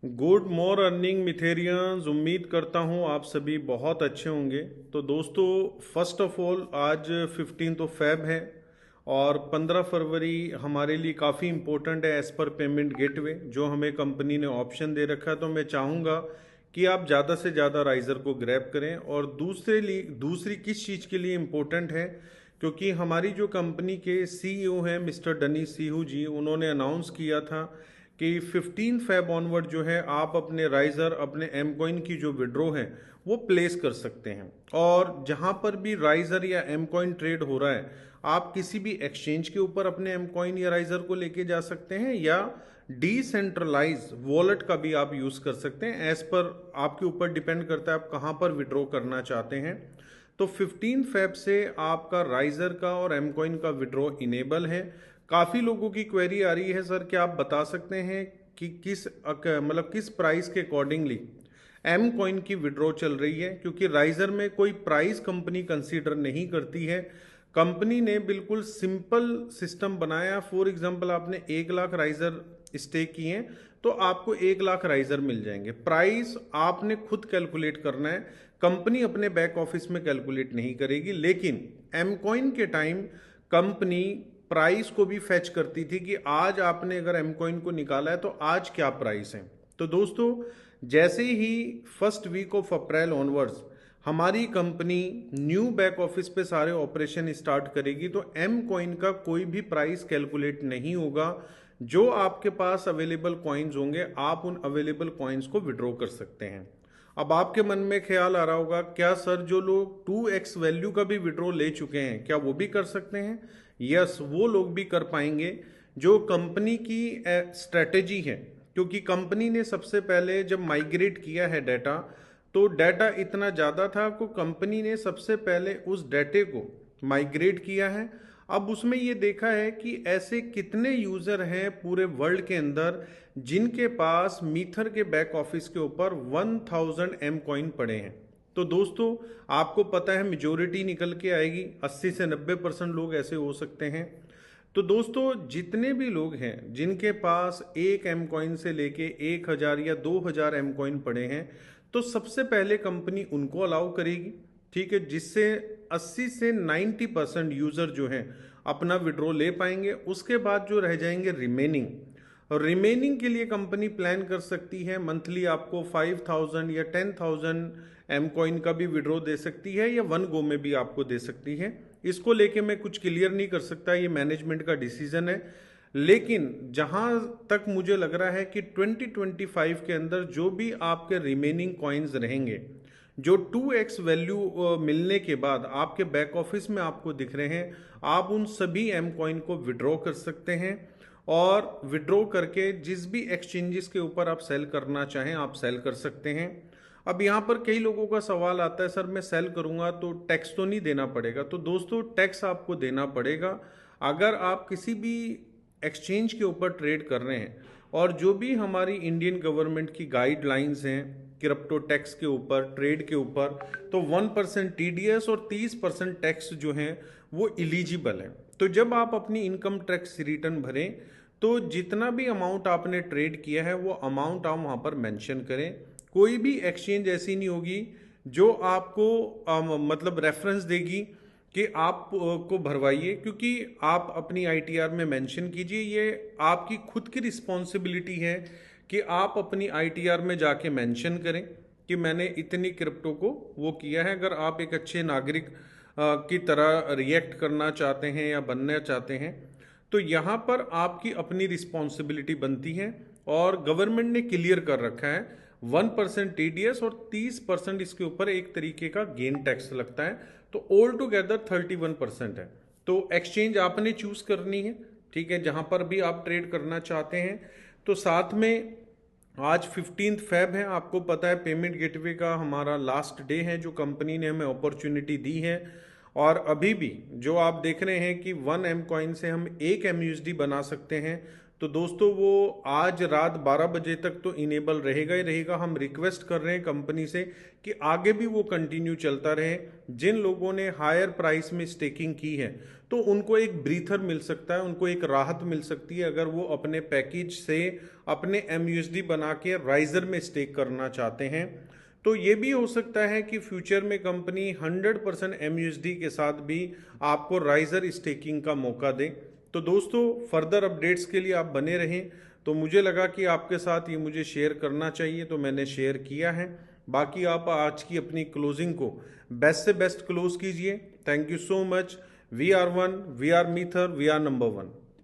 Good more earning मिथेरियंस। उम्मीद करता हूँ आप सभी बहुत अच्छे होंगे। तो दोस्तों, फर्स्ट ऑफ ऑल आज 15 फेब है और 15 फरवरी हमारे लिए काफ़ी इम्पोर्टेंट है एज़ पर पेमेंट गेटवे जो हमें कंपनी ने ऑप्शन दे रखा है। तो मैं चाहूँगा कि आप ज़्यादा से ज़्यादा राइज़र को ग्रैब करें। और दूसरी किस चीज़ के लिए इम्पोर्टेंट है, क्योंकि हमारी जो कंपनी के सीईओ हैं मिस्टर डनी सीहू जी, उन्होंने अनाउंस किया था कि 15 फेब ऑनवर्ड जो है आप अपने राइजर, अपने एम कॉइन की जो विड्रॉ है वो प्लेस कर सकते हैं। और जहां पर भी राइजर या एम कॉइन ट्रेड हो रहा है, आप किसी भी एक्सचेंज के ऊपर अपने एम कॉइन या राइजर को लेके जा सकते हैं, या डिसेंट्रलाइज वॉलेट का भी आप यूज कर सकते हैं। एज पर आपके ऊपर डिपेंड करता है आप कहां पर विड्रॉ करना चाहते हैं। तो 15 फेब से आपका राइजर का और एम कॉइन का विड्रॉ इनेबल है। काफ़ी लोगों की क्वेरी आ रही है, सर क्या आप बता सकते हैं कि किस प्राइस के अकॉर्डिंगली एम कॉइन की विड्रॉ चल रही है, क्योंकि राइजर में कोई प्राइस कंपनी कंसीडर नहीं करती है। कंपनी ने बिल्कुल सिंपल सिस्टम बनाया। फॉर एग्जांपल आपने 1 लाख राइजर स्टेक किए तो आपको 1 लाख राइजर मिल जाएंगे। प्राइस आपने खुद कैलकुलेट करना है, कंपनी अपने बैक ऑफिस में कैलकुलेट नहीं करेगी। लेकिन एम कॉइन के टाइम कंपनी प्राइस को भी फेच करती थी कि आज आपने अगर एम कॉइन को निकाला है तो आज क्या प्राइस है। तो दोस्तों, जैसे ही first week of April onwards हमारी कंपनी न्यू बैक ऑफिस पे सारे ऑपरेशन स्टार्ट करेगी, तो एम कॉइन का कोई भी प्राइस कैलकुलेट नहीं होगा। जो आपके पास अवेलेबल कॉइन्स होंगे आप उन अवेलेबल कॉइन्स को विड्रॉ कर सकते हैं। अब आपके मन में ख्याल आ रहा होगा, क्या सर जो लोग 2x वैल्यू का भी विड्रॉ ले चुके हैं क्या वो भी कर सकते हैं? यस, वो लोग भी कर पाएंगे। जो कंपनी की स्ट्रेटेजी है, क्योंकि कंपनी ने सबसे पहले जब माइग्रेट किया है डाटा, तो डाटा इतना ज़्यादा था को कंपनी ने सबसे पहले उस डाटे को माइग्रेट किया है। अब उसमें ये देखा है कि ऐसे कितने यूज़र हैं पूरे वर्ल्ड के अंदर जिनके पास मीथर के बैक ऑफिस के ऊपर 1000 एम कॉइन पड़े हैं। तो दोस्तों, आपको पता है मेजोरिटी निकल के आएगी, 80 से 90% लोग ऐसे हो सकते हैं। तो दोस्तों, जितने भी लोग हैं जिनके पास एक एम कॉइन से लेके 1000 या 2000 एम कॉइन पड़े हैं, तो सबसे पहले कंपनी उनको अलाउ करेगी, ठीक है, जिससे 80 से 90% यूजर जो हैं अपना विड्रॉ ले पाएंगे। उसके बाद जो रह जाएंगे रिमेनिंग के लिए कंपनी प्लान कर सकती है मंथली आपको 5000 या 10,000 एम कॉइन का भी विड्रॉ दे सकती है, या वन गो में भी आपको दे सकती है। इसको लेके मैं कुछ क्लियर नहीं कर सकता, ये मैनेजमेंट का डिसीजन है। लेकिन जहां तक मुझे लग रहा है कि 2025 के अंदर जो भी आपके रिमेनिंग कॉइन्स रहेंगे, जो 2x वैल्यू मिलने के बाद आपके बैक ऑफिस में आपको दिख रहे हैं, आप उन सभी एम कॉइन को विड्रॉ कर सकते हैं। और विड्रॉ करके जिस भी एक्सचेंजेस के ऊपर आप सेल करना चाहें आप सेल कर सकते हैं। अब यहाँ पर कई लोगों का सवाल आता है, सर मैं सेल करूंगा तो टैक्स तो नहीं देना पड़ेगा? तो दोस्तों, टैक्स आपको देना पड़ेगा अगर आप किसी भी एक्सचेंज के ऊपर ट्रेड कर रहे हैं। और जो भी हमारी इंडियन गवर्नमेंट की गाइडलाइंस हैं क्रिप्टो टैक्स के ऊपर, ट्रेड के ऊपर, तो 1% टीडीएस और 30% टैक्स जो हैं वो इलिजिबल है। तो जब आप अपनी इनकम टैक्स रिटर्न भरें तो जितना भी अमाउंट आपने ट्रेड किया है वो अमाउंट आप वहाँ पर मेंशन करें। कोई भी एक्सचेंज ऐसी नहीं होगी जो आपको मतलब रेफरेंस देगी कि आप को भरवाइए, क्योंकि आप अपनी आईटीआर में मेंशन कीजिए। ये आपकी खुद की रिस्पॉन्सिबिलिटी है कि आप अपनी आईटीआर में जाके मेंशन करें कि मैंने इतनी क्रिप्टो को वो किया है। अगर आप एक अच्छे नागरिक की तरह रिएक्ट करना चाहते हैं या बनना चाहते हैं, तो यहाँ पर आपकी अपनी रिस्पॉन्सिबिलिटी बनती है। और गवर्नमेंट ने क्लियर कर रखा है 1% टीडीएस और 30% इसके ऊपर एक तरीके का गेन टैक्स लगता है, तो ऑल टुगेदर 31% है। तो एक्सचेंज आपने चूज करनी है, ठीक है, जहां पर भी आप ट्रेड करना चाहते हैं। तो साथ में आज 15 फेब है, आपको पता है पेमेंट गेटवे का हमारा लास्ट डे है जो कंपनी ने हमें अपॉर्चुनिटी दी है। और अभी भी जो आप देख रहे हैं कि 1 एम कॉइन से हम 1 MUSD बना सकते हैं, तो दोस्तों वो आज रात 12 बजे तक तो इनेबल रहेगा ही रहेगा। हम रिक्वेस्ट कर रहे हैं कंपनी से कि आगे भी वो कंटिन्यू चलता रहे। जिन लोगों ने हायर प्राइस में स्टेकिंग की है तो उनको एक ब्रीथर मिल सकता है, उनको एक राहत मिल सकती है अगर वो अपने पैकेज से अपने MUSD बना के राइजर में स्टेक करना चाहते हैं। तो ये भी हो सकता है कि फ्यूचर में कंपनी 100% MUSD के साथ भी आपको राइजर स्टेकिंग का मौका दे। तो दोस्तों फर्दर अपडेट्स के लिए आप बने रहें। तो मुझे लगा कि आपके साथ ये मुझे शेयर करना चाहिए तो मैंने शेयर किया है। बाकी आप आज की अपनी क्लोजिंग को बेस्ट से बेस्ट क्लोज कीजिए। Thank you so much. We are one, we are मीथर, वी आर नंबर वन।